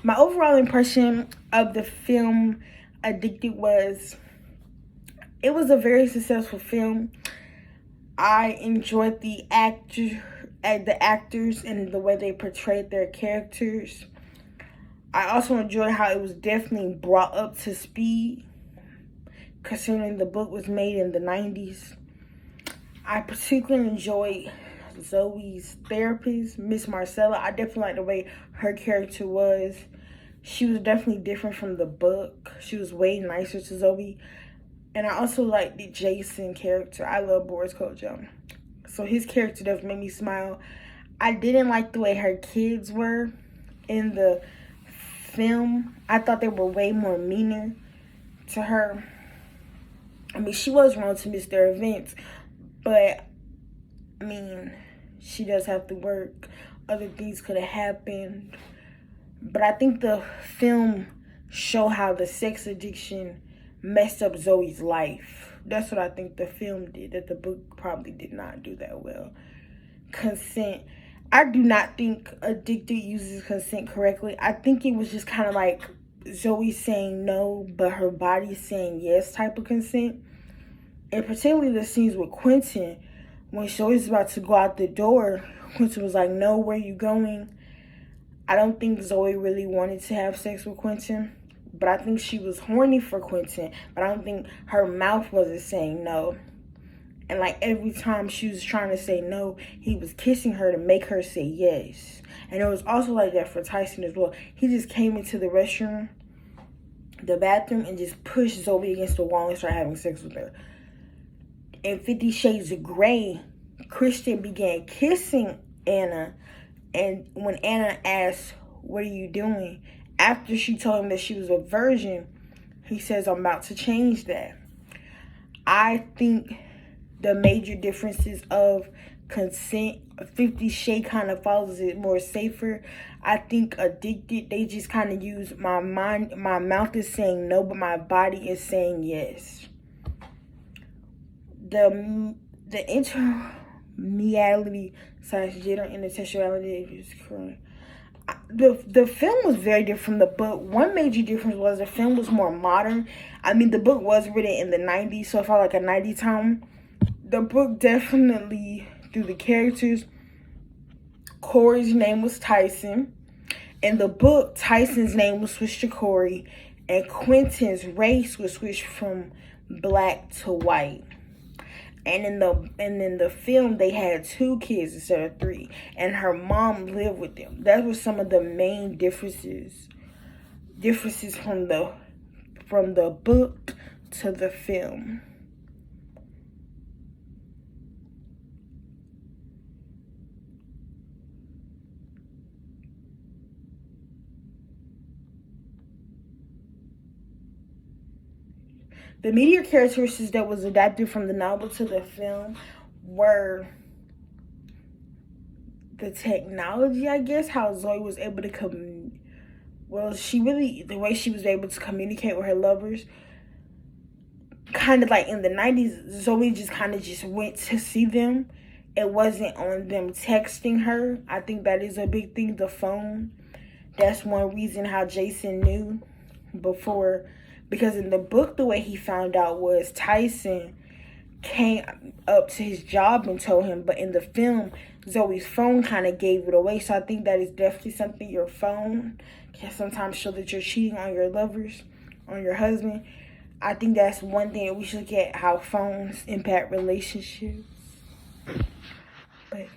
My overall impression of the film Addicted was, it was a very successful film. I enjoyed the actors and the way they portrayed their characters. I also enjoyed how it was definitely brought up to speed, considering the book was made in the 90s. I particularly enjoyed Zoe's therapist, Miss Marcella. I definitely like the way her character was. She was definitely different from the book. She was way nicer to Zoe. And I also like the Jason character. I love Boris Kojo. So his character does make me smile. I didn't like the way her kids were in the film. I thought they were way more meaner to her. I mean, she was wrong to miss their events, but I mean, she does have to work. Other things could have happened. But I think the film showed how the sex addiction messed up Zoe's life. That's what I think the film did, that the book probably did not do that well. Consent. I do not think Addicted uses consent correctly. I think it was just kind of like Zoe saying no, but her body saying yes type of consent. And particularly the scenes with Quentin, when Zoe's about to go out the door, Quentin was like, no, where you going? I don't think Zoe really wanted to have sex with Quentin, but I think she was horny for Quentin, but I don't think her mouth wasn't saying no. And like every time she was trying to say no, he was kissing her to make her say yes. And it was also like that for Tyson as well. He just came into the restroom, the bathroom, and just pushed Zoe against the wall and started having sex with her. In 50 Shades of Grey, Christian began kissing Anna. And when Anna asked, what are you doing? After she told him that she was a virgin, he says, I'm about to change that. I think the major differences of consent, 50 Shades kind of follows it more safer. I think Addicted, they just kind of use my mouth is saying no, but my body is saying yes. The intermediality / gender intersectionality is correct. The film was very different from the book. One major difference was the film was more modern. I mean, the book was written in the 90s, so it felt like a 90s time. The book definitely, through the characters, Corey's name was Tyson. In the book, Tyson's name was switched to Corey, and Quentin's race was switched from black to white. And in the film, they had 2 kids instead of 3, and her mom lived with them. That was some of the main differences from the book to the film. The media characteristics that was adapted from the novel to the film were the technology, I guess, how Zoe was able to the way she was able to communicate with her lovers. Kind of like in the 90s, Zoe just went to see them. It wasn't on them texting her. I think that is a big thing, the phone. That's one reason how Jason knew before. Because in the book, the way he found out was Tyson came up to his job and told him. But in the film, Zoe's phone kind of gave it away. So I think that is definitely something your phone can sometimes show that you're cheating on your lovers, on your husband. I think that's one thing that we should look at, how phones impact relationships. But